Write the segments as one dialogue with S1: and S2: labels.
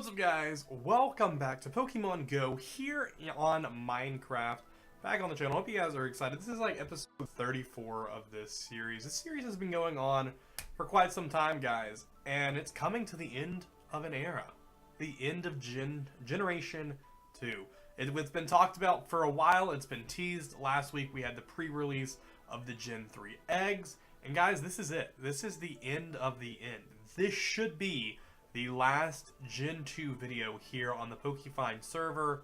S1: What's up, guys? Welcome back to Pokemon Go here on Minecraft. Back on the channel. Hope you guys are excited. This is like episode 34 of this series. This series has been going on for quite some time, guys, and it's coming to the end of an era. The end of Generation 2. It's been talked about for a while. It's been teased. Last week we had the pre-release of the Gen 3 eggs. And guys, this is it. This is the end of the end. This should be the last Gen 2 video here on the PokeFind server.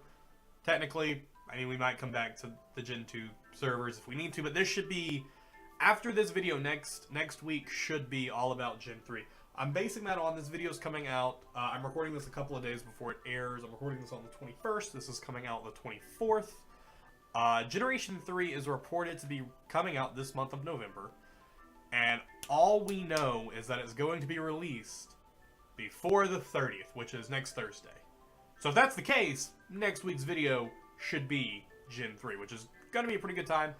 S1: Technically, I mean, we might come back to the Gen 2 servers if we need to, but this should be, after this video next week, should be all about Gen 3. I'm basing that on this video's coming out. I'm recording this a couple of days before it airs. I'm recording this on the 21st. This is coming out the 24th. Generation 3 is reported to be coming out this month of November. And all we know is that it's going to be released before the 30th, which is next Thursday. So if that's the case, next week's video should be Gen 3, which is going to be a pretty good time.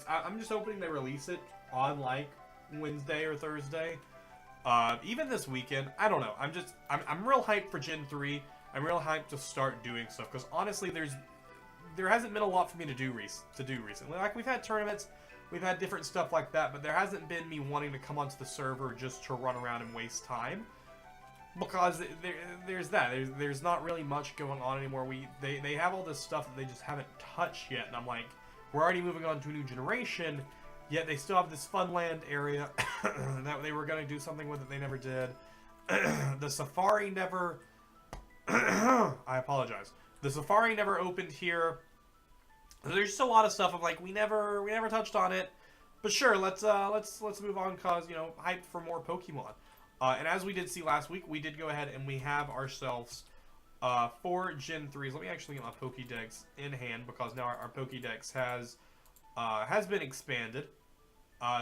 S1: I'm just hoping they release it on like Wednesday or Thursday. Even this weekend, I don't know. I'm real hyped for Gen 3. I'm real hyped to start doing stuff, because honestly, there hasn't been a lot for me to do recently. Like, we've had tournaments, we've had different stuff like that, but there hasn't been me wanting to come onto the server just to run around and waste time. Because there's not really much going on anymore. They have all this stuff that they just haven't touched yet, and I'm like, we're already moving on to a new generation, yet they still have this Funland area that they were going to do something with it, they never did. The Safari never I apologize. The Safari never opened here. There's just a lot of stuff. I'm like, we never touched on it. But sure, let's move on, cause hyped for more Pokemon. And as we did see last week, we did go ahead and we have ourselves 4 Gen 3s. Let me actually get my Pokédex in hand, because now our Pokédex has been expanded.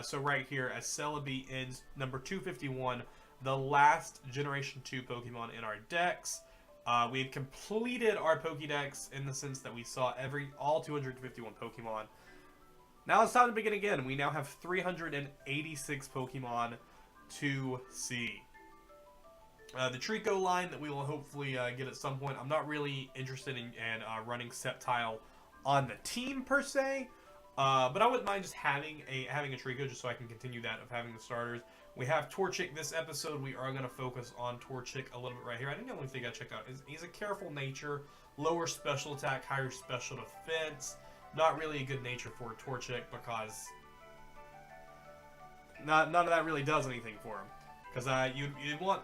S1: So right here, as Celebi ends number 251, the last Generation 2 Pokemon in our decks. We've completed our Pokédex in the sense that we saw all 251 Pokemon. Now it's time to begin again. We now have 386 Pokemon to see. The Trico line that we will hopefully get at some point. I'm not really interested in running Sceptile on the team per se, but I wouldn't mind just having a Trico, just so I can continue that of having the starters. We have Torchic this episode. We are going to focus on Torchic a little bit right here. I think the only thing I check out is he's a careful nature, lower special attack, higher special defense. Not really a good nature for Torchic, because none of that really does anything for him. Because you'd want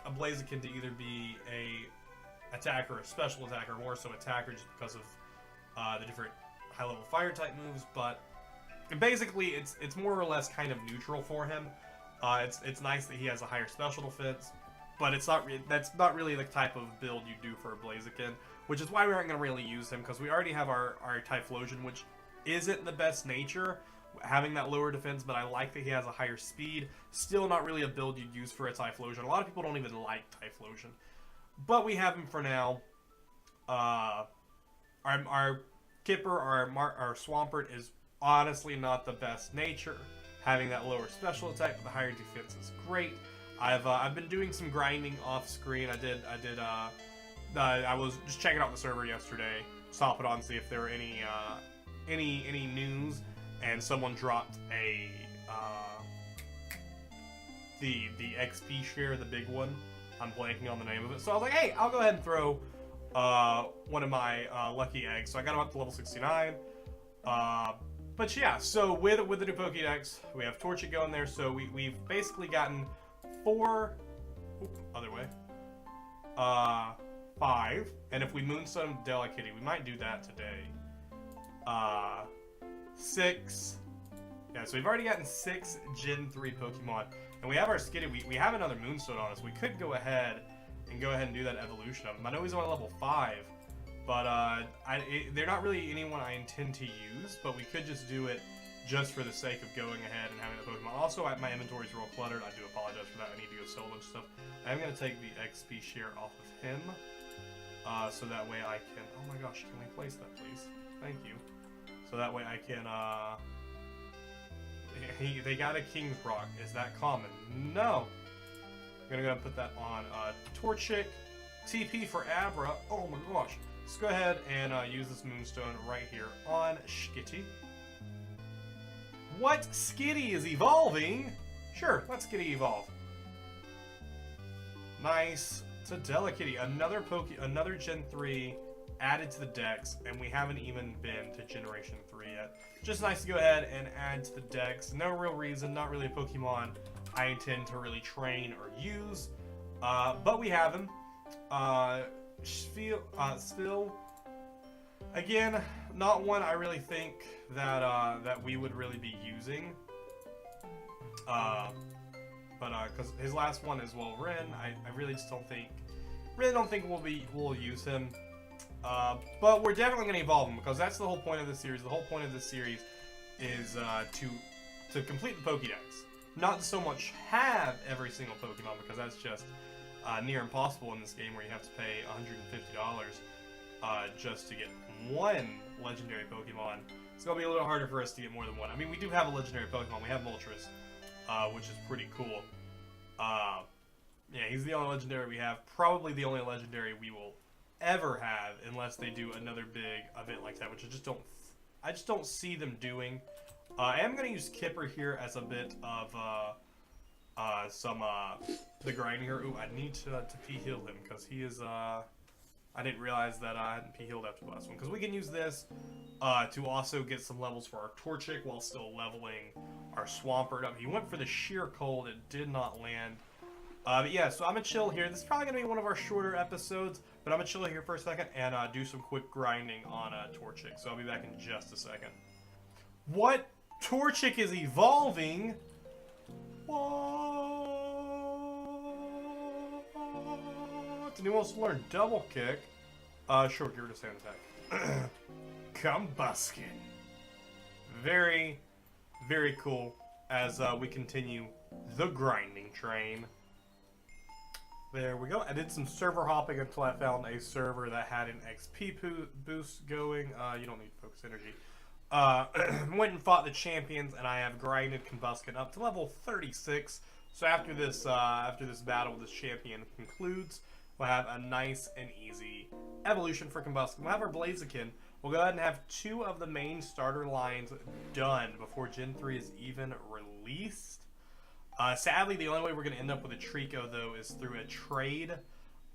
S1: a Blaziken to either be a attacker, a special attacker, more so attacker, just because of the different high-level fire-type moves. But basically, it's more or less kind of neutral for him. It's nice that he has a higher special defense, but that's not really the type of build you do for a Blaziken, which is why we aren't going to really use him, because we already have our Typhlosion, which isn't the best nature, having that lower defense, but I like that he has a higher speed. Still not really a build you'd use for a Typhlosion. A lot of people don't even like Typhlosion, but we have him for now. Our Kipper, our Swampert is honestly not the best nature. Having that lower special attack but the higher defense is great. I've been doing some grinding off screen. I was just checking out the server yesterday, stop it on, see if there were any news, and someone dropped the XP share, the big one. I'm blanking on the name of it, so I was like, hey, I'll go ahead and throw one of my lucky eggs. So I got him up to level 69. But yeah, so with the new Pokédex, we have Torchic going there, so we've basically gotten 5, and if we Moonstone Delicatty, we might do that today. 6, yeah, so we've already gotten 6 Gen 3 Pokemon, and we have our Skitty. We have another Moonstone on us. We could go ahead and do that evolution of him. I know he's on level 5, but they're not really anyone I intend to use, but we could just do it just for the sake of going ahead and having the Pokemon. Also, my inventory is real cluttered. I do apologize for that. I need to go sell a bunch of stuff. I'm going to take the XP share off of him, so that way I can... Oh my gosh, can we place that, please? Thank you. So that way I can... They got a King's Rock. Is that common? No. I'm going to go put that on Torchic. TP for Abra. Oh my gosh. Let's go ahead and use this Moonstone right here on Skitty. What? Skitty is evolving? Sure, let Skitty evolve. Nice. To Delicatty, another Gen 3 added to the dex, and we haven't even been to Generation 3 yet. Just nice to go ahead and add to the dex. No real reason, not really a Pokemon I intend to really train or use, but we have him. Still, again, not one I really think that we would really be using. Because his last one is Ren, I really just don't think we'll use him. But we're definitely going to evolve him, because that's the whole point of this series. The whole point of this series is to complete the Pokédex. Not to so much have every single Pokemon, because that's just near impossible in this game, where you have to pay $150 just to get one legendary Pokemon. It's going to be a little harder for us to get more than one. I mean, we do have a legendary Pokemon. We have Moltres, which is pretty cool. Yeah, he's the only legendary we have. Probably the only legendary we will ever have, unless they do another big event like that, which I just don't see them doing. I am going to use Kipper here as a bit of the grind here. Ooh, I need to P-heal him, because he is I didn't realize that I hadn't P-healed after the last one, because we can use this to also get some levels for our Torchic while still leveling our Swampert up. He went for the Sheer Cold, it did not land. But yeah, so I'm gonna chill here. This is probably gonna be one of our shorter episodes, but I'm gonna chill here for a second and do some quick grinding on Torchic. So I'll be back in just a second. What? Torchic is evolving? What? And he wants to learn Double Kick. Sure, give it a sand attack. Combuskin. Very, very cool as we continue the grinding train. There we go. I did some server hopping until I found a server that had an XP boost going. You don't need focus energy. Went and fought the champions, and I have grinded Combuskin up to level 36. So after this battle, this champion concludes, we'll have a nice and easy evolution for Combuskin. We'll have our Blaziken. We'll go ahead and have 2 of the main starter lines done before Gen 3 is even released. Sadly, the only way we're going to end up with a Trico, though, is through a trade,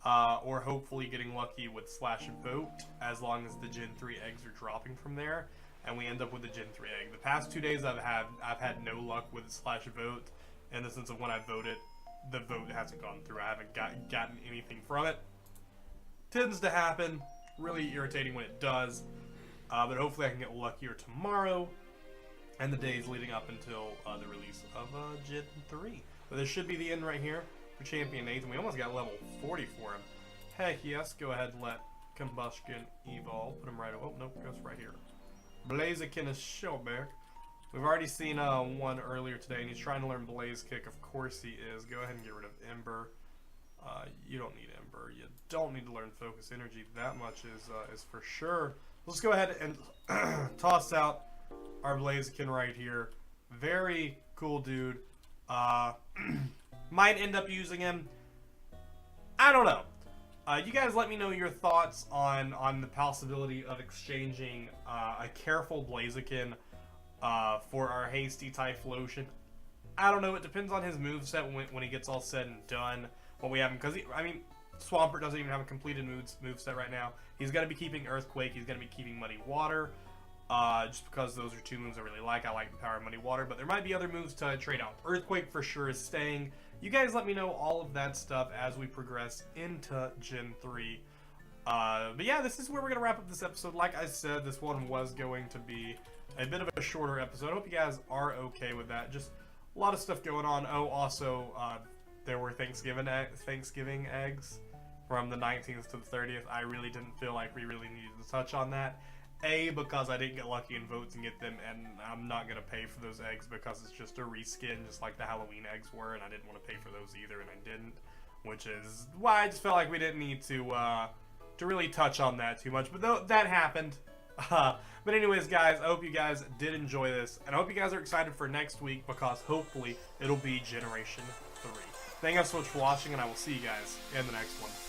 S1: or hopefully getting lucky with Slash Vote, as long as the Gen 3 eggs are dropping from there, and we end up with a Gen 3 egg. The past 2 days I've had no luck with Slash Vote, in the sense of when I voted, the vote hasn't gone through. I haven't gotten anything from it. Tends to happen. Really irritating when it does, but hopefully I can get luckier tomorrow and the days leading up until the release of Gen 3. But this should be the end right here for Champion Nathan. We almost got level 40 for him. Heck yes, go ahead and let Combuskin evolve. Put him right away. Oh, nope, goes right here. Blaziken is Shellback. We've already seen one earlier today, and he's trying to learn Blaze Kick. Of course he is. Go ahead and get rid of Ember. You don't need Ember. You don't need to learn Focus Energy. That much is for sure. Let's go ahead and toss out our Blaziken right here. Very cool dude. Might end up using him. I don't know. You guys let me know your thoughts on the possibility of exchanging a Careful Blaziken for our Hasty Typhlosion. I don't know. It depends on his moveset when he gets all said and done. What we have him, because I mean, Swampert doesn't even have a completed moveset right now. He's going to be keeping Earthquake. He's going to be keeping Muddy Water. Just because those are 2 moves I really like. I like the power of Muddy Water, but there might be other moves to trade out. Earthquake for sure is staying. You guys let me know all of that stuff as we progress into Gen 3. But yeah, this is where we're going to wrap up this episode. Like I said, this one was going to be a bit of a shorter episode. I hope you guys are okay with that. Just a lot of stuff going on. Oh, also, there were Thanksgiving eggs from the 19th to the 30th. I really didn't feel like we really needed to touch on that. A, because I didn't get lucky in votes and get them, and I'm not going to pay for those eggs because it's just a reskin, just like the Halloween eggs were, and I didn't want to pay for those either, and I didn't. Which is why I just felt like we didn't need to really touch on that too much, but that happened. But anyways, guys, I hope you guys did enjoy this, and I hope you guys are excited for next week, because hopefully it'll be Generation 3. Thank you guys so much for watching, and I will see you guys in the next one.